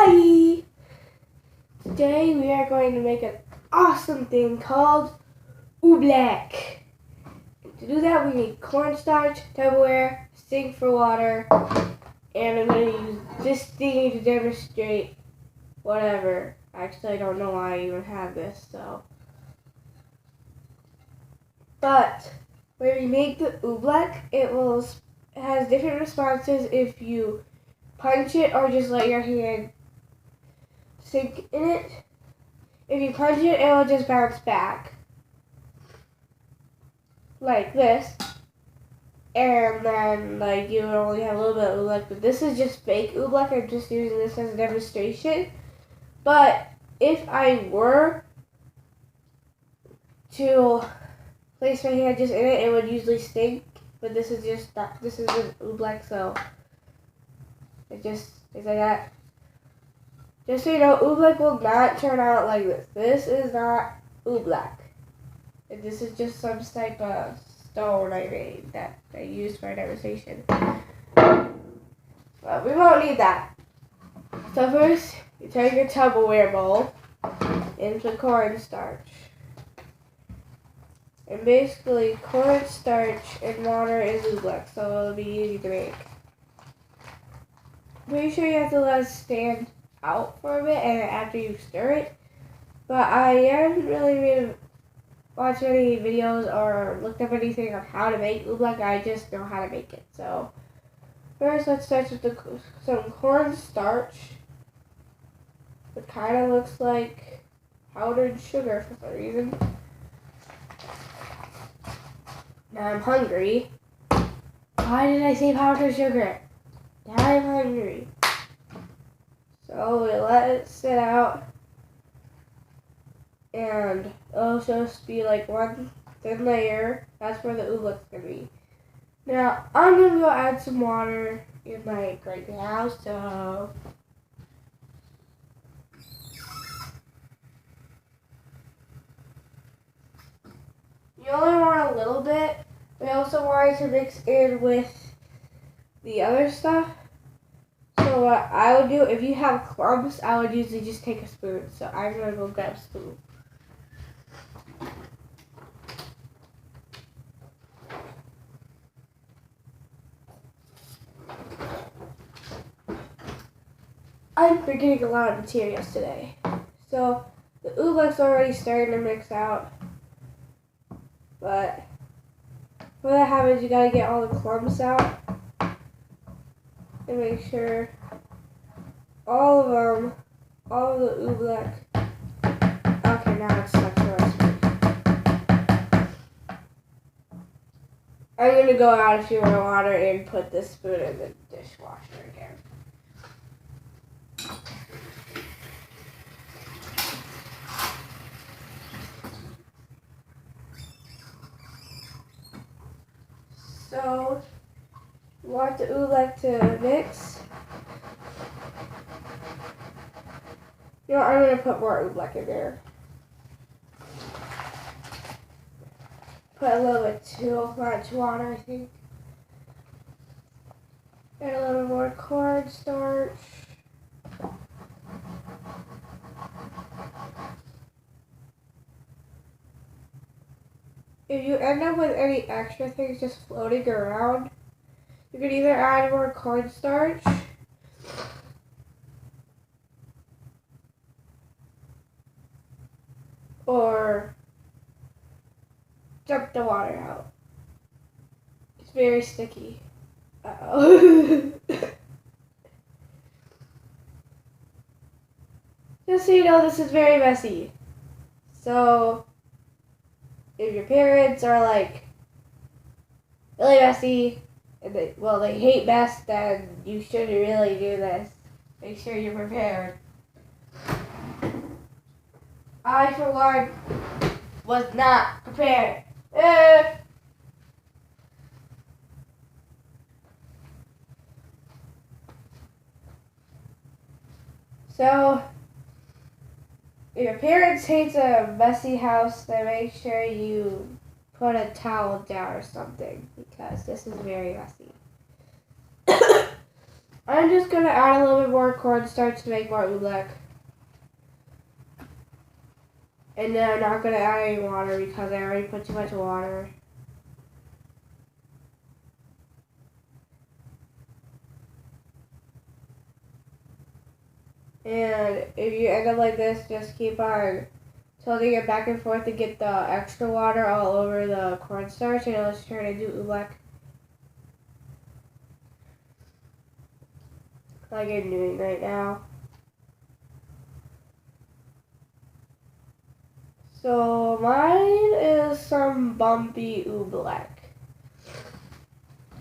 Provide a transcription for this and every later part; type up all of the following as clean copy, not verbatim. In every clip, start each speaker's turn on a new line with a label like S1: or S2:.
S1: Hi! Today we are going to make an awesome thing called Oobleck. To do that we need cornstarch, Tupperware, sink for water, and I'm going to use this thingy to demonstrate whatever. Actually, I don't know why I even have this, so. But when you make the Oobleck, it has different responses if you punch it or just let your hand sink in it. If you punch it, it will just bounce back like this, and then you would only have a little bit of Oobleck. But this is just fake Oobleck. I'm just using this as a demonstration. But if I were to place my hand just in it, it would usually stink. But this is just not. This is an Oobleck, so it just is like that. Just so you know, Oobleck will not turn out like this. This is not Oobleck. This is just some type of stone I made that I used for a demonstration. But we won't need that. So first, you take your Tupperware bowl into cornstarch. And basically, cornstarch and water is Oobleck, so it'll be easy to make. Pretty sure you have to let it stand out for a bit and after you stir it. But I haven't really watched any videos or looked up anything on how to make Oobleck. I just know how to make it. So first, let's start with some cornstarch. It kind of looks like powdered sugar for some reason. Now I'm hungry. Why did I say powdered sugar? Now I'm hungry. So we let it sit out, and it'll just be like one thin layer. That's where the Oobleck's gonna be. Now I'm gonna go add some water in right now. So you only want a little bit. We also want it to mix in with the other stuff. So what I would do, if you have clumps, I would usually just take a spoon. So I'm going to go grab a spoon. I'm forgetting a lot of materials today. So the Oobleck's already starting to mix out. But what that happens, you got to get all the clumps out. And make sure all of them, all of the Oobleck. Okay, now it's stuck to my spoon. I'm going to go out a few more water and put this spoon in the dishwasher again. So, you want the Oobleck to mix. You know, I'm going to put more Oobleck in there. Put a little bit too much water, I think. And a little more cornstarch. If you end up with any extra things just floating around, you can either add more cornstarch or dump the water out. It's very sticky. Uh-oh. Just so you know, this is very messy. So if your parents are really messy and they hate mess, then you shouldn't really do this. Make sure you're prepared. I, for one, was not prepared. So, if your parents hate a messy house, then make sure you put a towel down or something, because this is very messy. I'm just gonna add a little bit more cornstarch to make more oobleck. And then I'm not gonna add any water because I already put too much water. And if you end up like this, just keep on tilting it back and forth to get the extra water all over the cornstarch, and it'll turn into oobleck. Like I'm doing right now. So mine is some bumpy oobleck.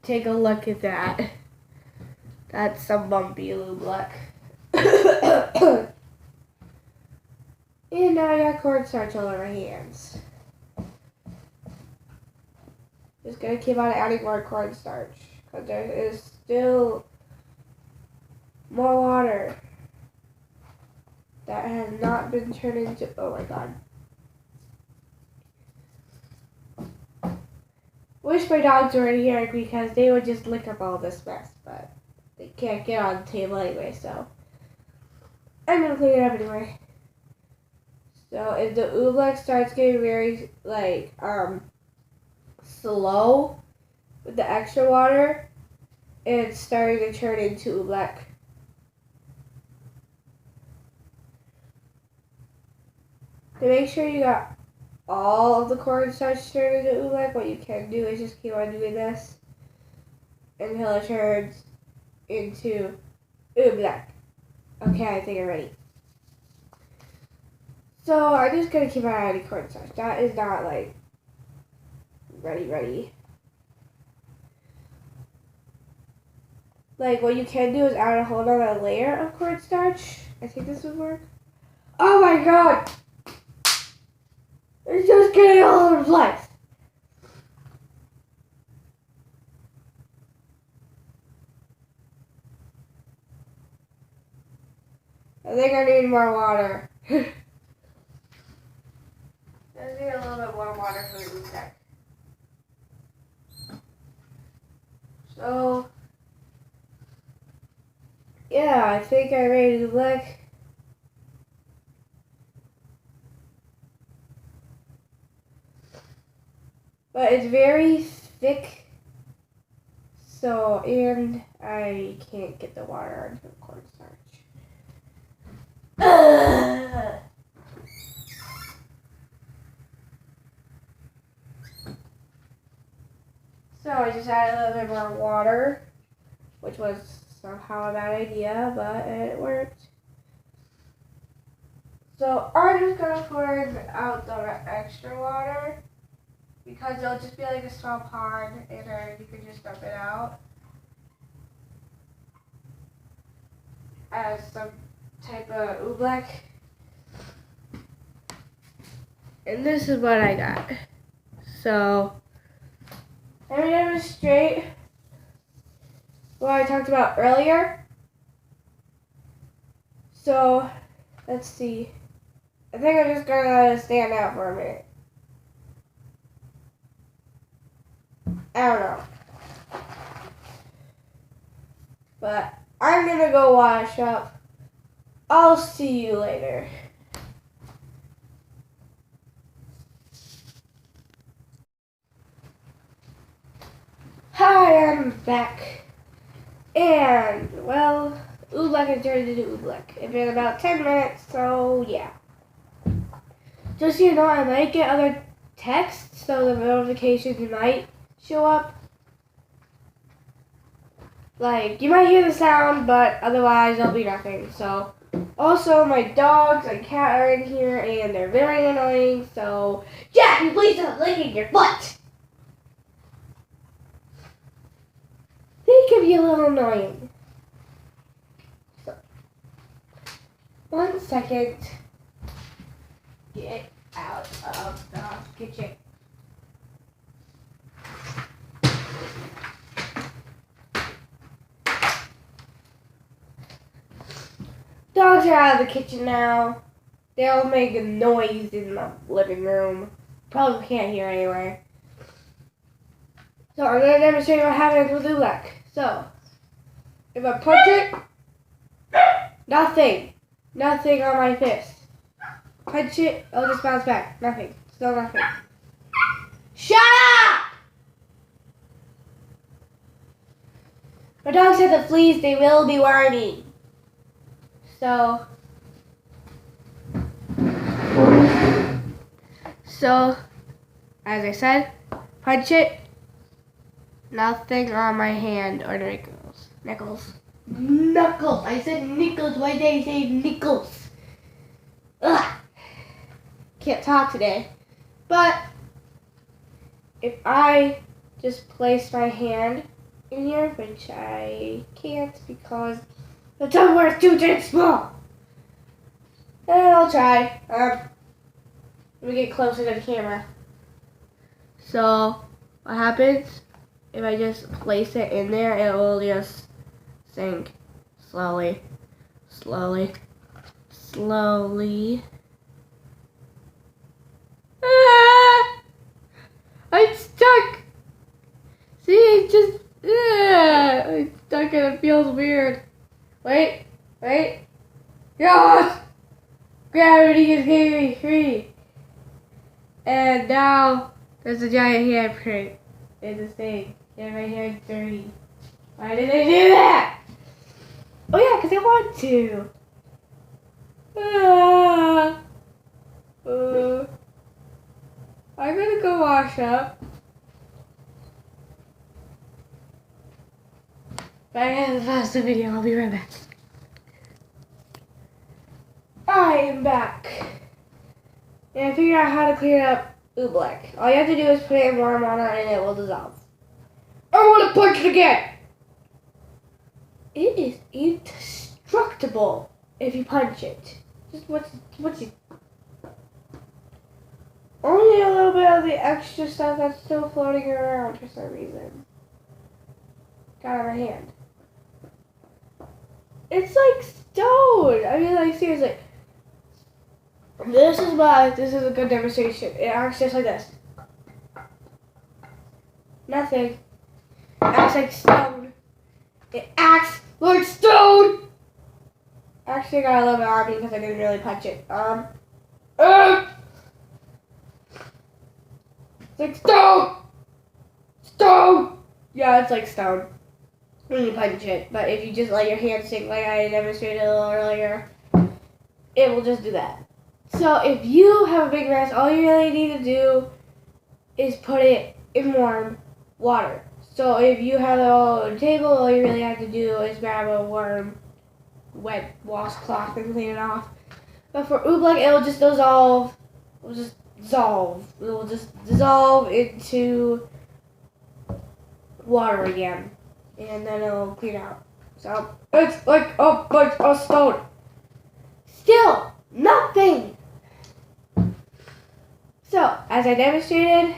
S1: Take a look at that. That's some bumpy oobleck. And now I got cornstarch all over my hands. Just gonna keep on adding more cornstarch because there is still more water that has not been turned into. Oh my god. Wish my dogs were in here because they would just lick up all this mess, but they can't get on the table anyway, so I'm gonna clean it up anyway. So if the oobleck starts getting very slow with the extra water, it's starting to turn into oobleck. To make sure you got all of the cornstarch turned into oobleck, what you can do is just keep on doing this until it turns into oobleck. Okay, I think I'm ready. So I'm just gonna keep on adding cornstarch. That is not like ready. Like what you can do is add a whole other layer of cornstarch. I think this would work. Oh my god! It's just getting all over the place. I think I need more water. I need a little bit more water for the oobleck. So, yeah, I think I made oobleck. But it's very thick, so, and I can't get the water into the cornstarch. So I just added a little bit more water, which was somehow a bad idea, but it worked. So I'm just gonna pour out the extra water because it'll just be like a small pond, and then you can just dump it out as some type of oobleck. And this is what I got. So let me demonstrate what I talked about earlier. So let's see. I think I'm just gonna let it stand out for a minute. I don't know. But I'm gonna go wash up. I'll see you later. Hi, I'm back. And, well, oobleck has turned into oobleck. It's been about 10 minutes, so yeah. Just so you know, I might get other texts, so the notifications might show up. Like, you might hear the sound, but otherwise there'll be nothing. So, also, my dogs and cat are in here, and they're very annoying, so Jackie, please stop licking your butt! They can be a little annoying. So, 1 second. Get out of the kitchen. Dogs are out of the kitchen now. They'll make a noise in the living room. Probably can't hear anyway. So I'm going to demonstrate what happens with oobleck. So, If I punch it, nothing. Nothing on my fist. Punch it, it'll just bounce back. Nothing. Still nothing. Shut up! My dog said the fleas, they will be wormy. So, as I said, punch it. Nothing on my hand or Knuckles. I said nickels. Why did I say nickels? Ugh. Can't talk today. But if I just place my hand in here, which I can't because the tumbler is too damn small. And I'll try. Let me get closer to the camera. So what happens? If I just place it in there, it will just sink slowly, slowly, slowly. Ah! I'm stuck. See, it's just I'm stuck and it feels weird. Wait. Yes! Gravity is getting me free. And now there's a giant handprint in this thing. And my hand's dirty. Why did I do that? Oh yeah, because I want to. I'm gonna go wash up. But I gotta pause the video. I'll be right back. I am back. And I figured out how to clean up Oobleck. All you have to do is put it in warm water and it will dissolve. I want to punch it again! It is indestructible if you punch it. Just what's it? Only a little bit of the extra stuff that's still floating around for some reason. Got on my hand. It's like stone. I mean, like seriously. This is a good demonstration. It acts just like this. Nothing. It acts like stone. It acts like stone! Actually, I got a little bit on me because I didn't really punch it. It's like stone! Stone! Yeah, it's like stone when you punch it. But if you just let your hand sink like I demonstrated a little earlier, it will just do that. So if you have a big mess, all you really need to do is put it in warm water. So if you have it all on the table, all you really have to do is grab a warm, wet washcloth and clean it off. But for Oobleck, it will just dissolve. It will just dissolve. It will just dissolve into water again, and then it will clean out. So it's like a stone. Still nothing. So as I demonstrated.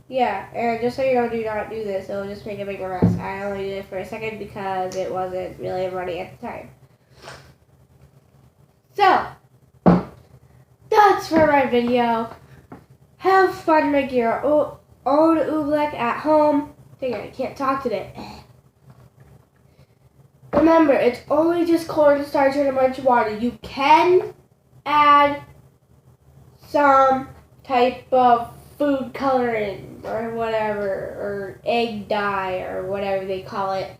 S1: Yeah, and just so you know, do not do this. It'll just make a bigger mess. I only did it for a second because it wasn't really running at the time. So, that's for my video. Have fun making your own Oobleck at home. Dang it, I can't talk today. Remember, it's only just cornstarch and a bunch of water. You can add some type of food coloring or whatever, or egg dye or whatever they call it.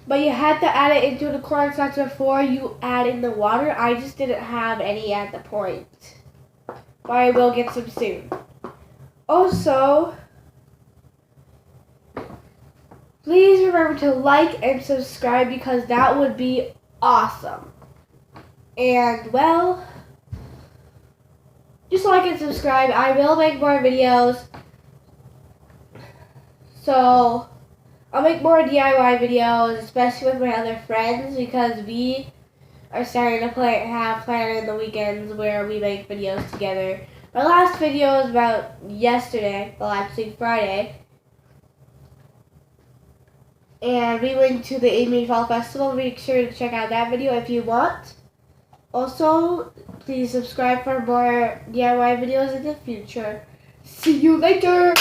S1: But you have to add it into the cornstarch before you add in the water. I just didn't have any at the point. But I will get some soon. Also, please remember to like and subscribe because that would be awesome. And well, just like and subscribe. I will make more videos. So I'll make more DIY videos, especially with my other friends, because we are starting to have planned in the weekends where we make videos together. My last video was about yesterday, well actually Friday. And we went to the Amy Fall Festival. Make sure to check out that video if you want. Also, please subscribe for more DIY videos in the future. See you later!